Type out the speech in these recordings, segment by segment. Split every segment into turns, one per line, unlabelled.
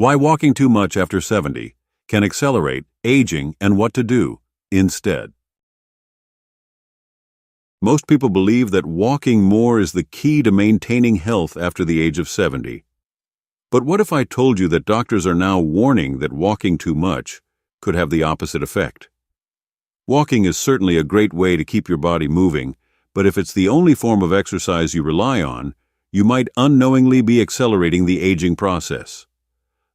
Why walking too much after 70 can accelerate aging and what to do instead. Most people believe that walking more is the key to maintaining health after the age of 70. But what if I told you that doctors are now warning that walking too much could have the opposite effect? Walking is certainly a great way to keep your body moving, but if it's the only form of exercise you rely on, you might unknowingly be accelerating the aging process.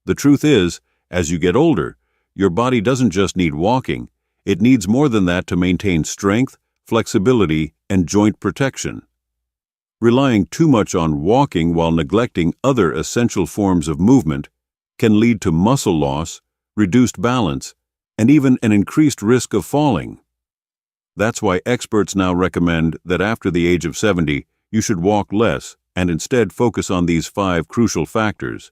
The truth is, as you get older, your body doesn't just need walking, it needs more than that to maintain strength, flexibility, and joint protection. Relying too much on walking while neglecting other essential forms of movement can lead to muscle loss, reduced balance, and even an increased risk of falling. That's why experts now recommend that after the age of 70, you should walk less and instead focus on these 5 crucial factors.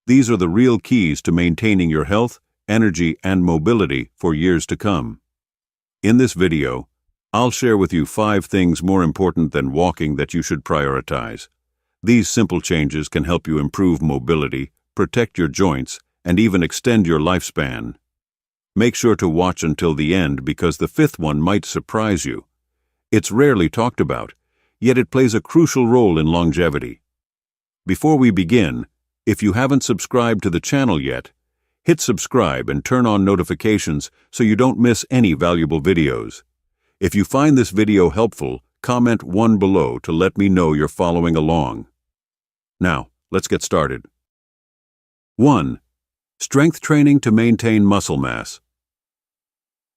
These are the real keys to maintaining your health, energy, and mobility for years to come. In this video, I'll share with you 5 things more important than walking that you should prioritize. These simple changes can help you improve mobility, protect your joints, and even extend your lifespan. Make sure to watch until the end because the 5th one might surprise you. It's rarely talked about, yet it plays a crucial role in longevity. Before we begin, if you haven't subscribed to the channel yet, hit subscribe and turn on notifications so you don't miss any valuable videos. If you find this video helpful, comment 1 below to let me know you're following along. Now, let's get started. 1. Strength training to maintain muscle mass.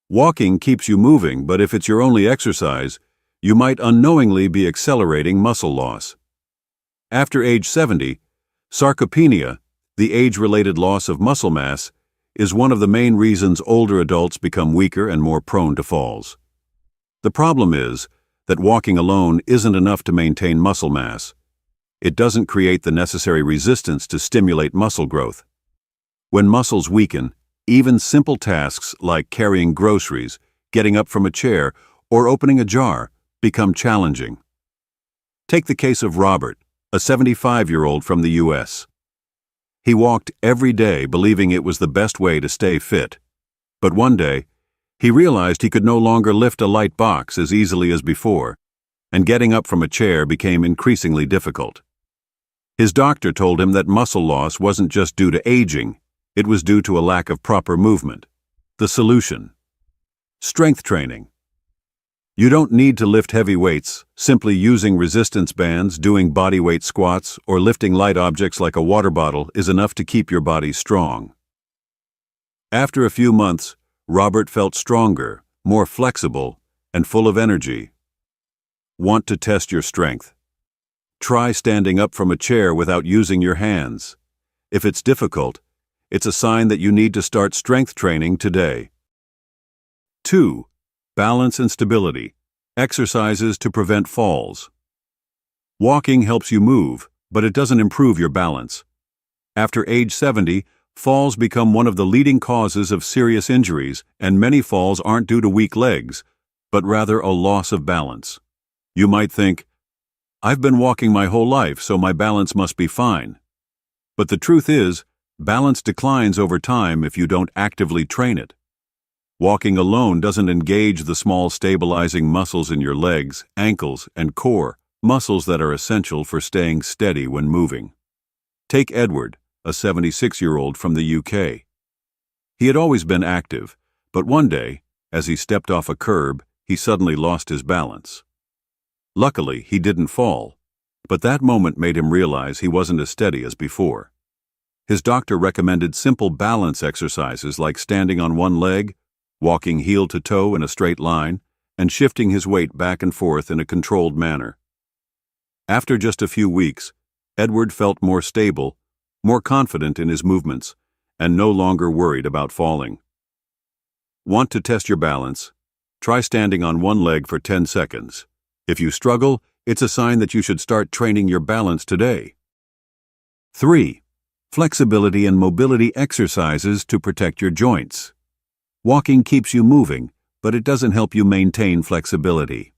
Walking keeps you moving, but if it's your only exercise, you might unknowingly be accelerating muscle loss. After age 70, sarcopenia, the age-related loss of muscle mass, is one of the main reasons older adults become weaker and more prone to falls. The problem is that walking alone isn't enough to maintain muscle mass. It doesn't create the necessary resistance to stimulate muscle growth. When muscles weaken, even simple tasks like carrying groceries, getting up from a chair, or opening a jar become challenging. Take the case of Robert, a 75-year-old from the US. He walked every day believing it was the best way to stay fit. But one day, he realized he could no longer lift a light box as easily as before, and getting up from a chair became increasingly difficult. His doctor told him that muscle loss wasn't just due to aging, it was due to a lack of proper movement. The solution: strength training. You don't need to lift heavy weights. Simply using resistance bands, doing bodyweight squats, or lifting light objects like a water bottle is enough to keep your body strong. After a few months, Robert felt stronger, more flexible, and full of energy. Want to test your strength? Try standing up from a chair without using your hands. If it's difficult, it's a sign that you need to start strength training today. 2. Balance and stability. Exercises to prevent falls. Walking helps you move, but it doesn't improve your balance. After age 70, falls become one of the leading causes of serious injuries, and many falls aren't due to weak legs, but rather a loss of balance. You might think, I've been walking my whole life, so my balance must be fine. But the truth is, balance declines over time if you don't actively train it. Walking alone doesn't engage the small stabilizing muscles in your legs, ankles, and core, muscles that are essential for staying steady when moving. Take Edward, a 76-year-old from the UK. He had always been active, but one day, as he stepped off a curb, he suddenly lost his balance. Luckily, he didn't fall, but that moment made him realize he wasn't as steady as before. His doctor recommended simple balance exercises like standing on one leg, walking heel to toe in a straight line, and shifting his weight back and forth in a controlled manner. After just a few weeks, Edward felt more stable, more confident in his movements, and no longer worried about falling. Want to test your balance? Try standing on one leg for 10 seconds. If you struggle, it's a sign that you should start training your balance today. 3. Flexibility and mobility exercises to protect your joints. Walking keeps you moving, but it doesn't help you maintain flexibility.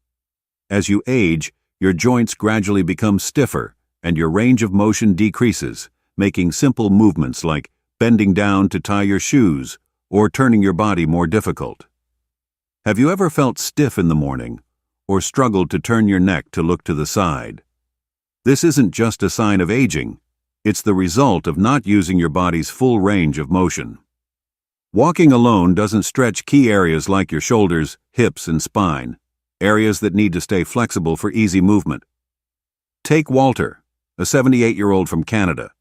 As you age, your joints gradually become stiffer and your range of motion decreases, making simple movements like bending down to tie your shoes, or turning your body more difficult. Have you ever felt stiff in the morning, or struggled to turn your neck to look to the side? This isn't just a sign of aging, it's the result of not using your body's full range of motion. Walking alone doesn't stretch key areas like your shoulders, hips, and spine, areas that need to stay flexible for easy movement. Take Walter, a 78-year-old from Canada.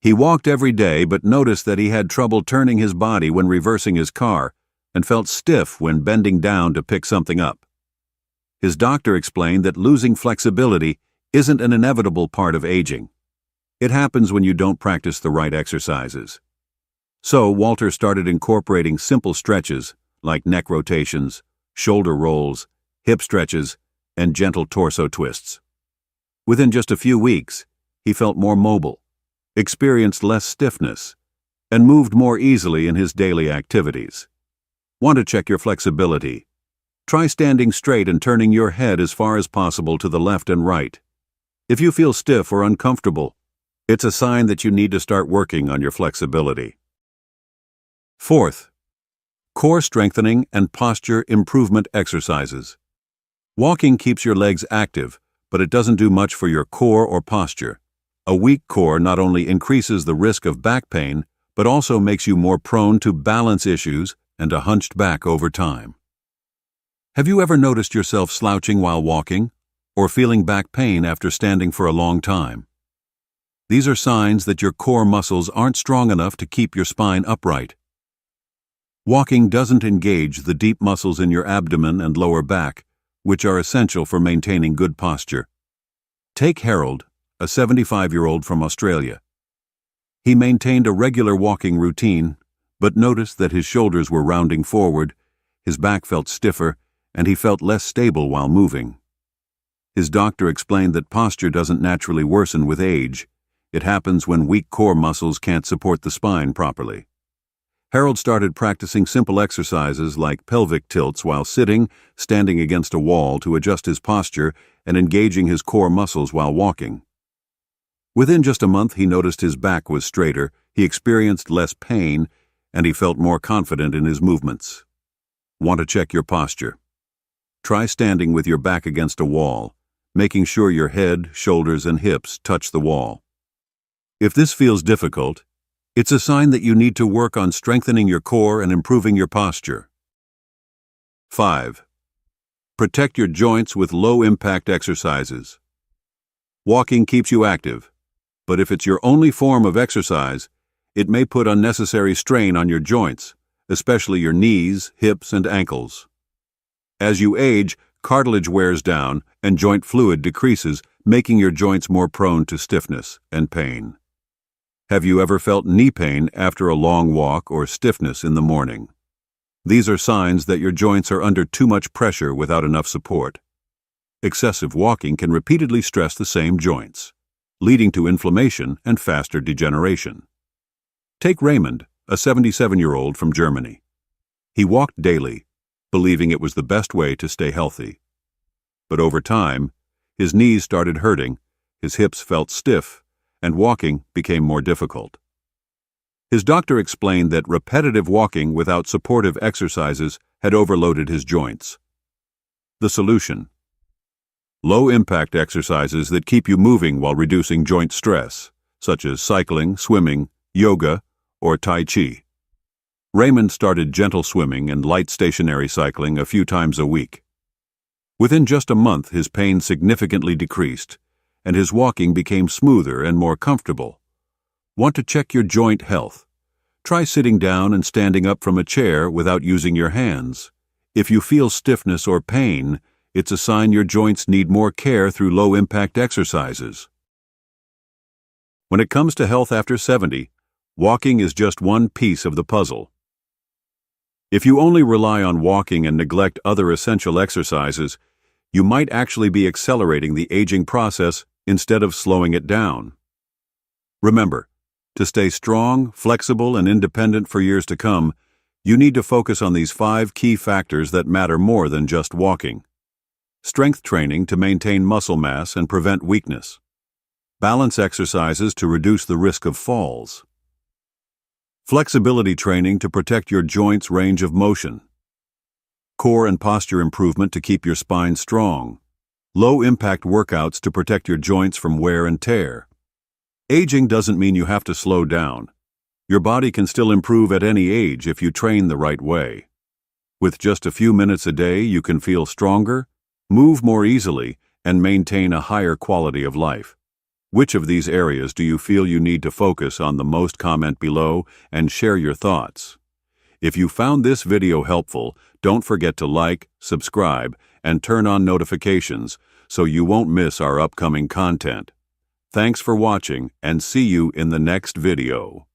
He walked every day but noticed that he had trouble turning his body when reversing his car and felt stiff when bending down to pick something up. His doctor explained that losing flexibility isn't an inevitable part of aging. It happens when you don't practice the right exercises. So Walter started incorporating simple stretches like neck rotations, shoulder rolls, hip stretches, and gentle torso twists. Within just a few weeks, he felt more mobile, experienced less stiffness, and moved more easily in his daily activities. Want to check your flexibility? Try standing straight and turning your head as far as possible to the left and right. If you feel stiff or uncomfortable, it's a sign that you need to start working on your flexibility. Fourth, core strengthening and posture improvement exercises. Walking keeps your legs active, but it doesn't do much for your core or posture. A weak core not only increases the risk of back pain, but also makes you more prone to balance issues and a hunched back over time. Have you ever noticed yourself slouching while walking, or feeling back pain after standing for a long time? These are signs that your core muscles aren't strong enough to keep your spine upright. Walking doesn't engage the deep muscles in your abdomen and lower back, which are essential for maintaining good posture. Take Harold, a 75-year-old from Australia. He maintained a regular walking routine, but noticed that his shoulders were rounding forward, his back felt stiffer, and he felt less stable while moving. His doctor explained that posture doesn't naturally worsen with age. It happens when weak core muscles can't support the spine properly. Harold started practicing simple exercises like pelvic tilts while sitting, standing against a wall to adjust his posture, and engaging his core muscles while walking. Within just a month, he noticed his back was straighter, he experienced less pain, and he felt more confident in his movements. Want to check your posture? Try standing with your back against a wall, making sure your head, shoulders, and hips touch the wall. If this feels difficult, it's a sign that you need to work on strengthening your core and improving your posture. 5. Protect your joints with low-impact exercises. Walking keeps you active, but if it's your only form of exercise, it may put unnecessary strain on your joints, especially your knees, hips, and ankles. As you age, cartilage wears down and joint fluid decreases, making your joints more prone to stiffness and pain. Have you ever felt knee pain after a long walk or stiffness in the morning? These are signs that your joints are under too much pressure without enough support. Excessive walking can repeatedly stress the same joints, leading to inflammation and faster degeneration. Take Raymond, a 77-year-old from Germany. He walked daily, believing it was the best way to stay healthy. But over time, his knees started hurting, his hips felt stiff, and walking became more difficult. His doctor explained that repetitive walking without supportive exercises had overloaded his joints. The solution: low-impact exercises that keep you moving while reducing joint stress, such as cycling, swimming, yoga, or Tai Chi. Raymond started gentle swimming and light stationary cycling a few times a week. Within just a month, his pain significantly decreased, and his walking became smoother and more comfortable. Want to check your joint health? Try sitting down and standing up from a chair without using your hands. If you feel stiffness or pain, it's a sign your joints need more care through low-impact exercises. When it comes to health after 70, walking is just one piece of the puzzle. If you only rely on walking and neglect other essential exercises, you might actually be accelerating the aging process instead of slowing it down. Remember, to stay strong, flexible, and independent for years to come, you need to focus on these 5 key factors that matter more than just walking. Strength training to maintain muscle mass and prevent weakness. Balance exercises to reduce the risk of falls. Flexibility training to protect your joints' range of motion. Core and posture improvement to keep your spine strong. Low-impact workouts to protect your joints from wear and tear. Aging doesn't mean you have to slow down. Your body can still improve at any age if you train the right way. With just a few minutes a day, you can feel stronger, move more easily, and maintain a higher quality of life. Which of these areas do you feel you need to focus on the most? Comment below and share your thoughts. If you found this video helpful, don't forget to like, subscribe, and turn on notifications so you won't miss our upcoming content. Thanks for watching and see you in the next video.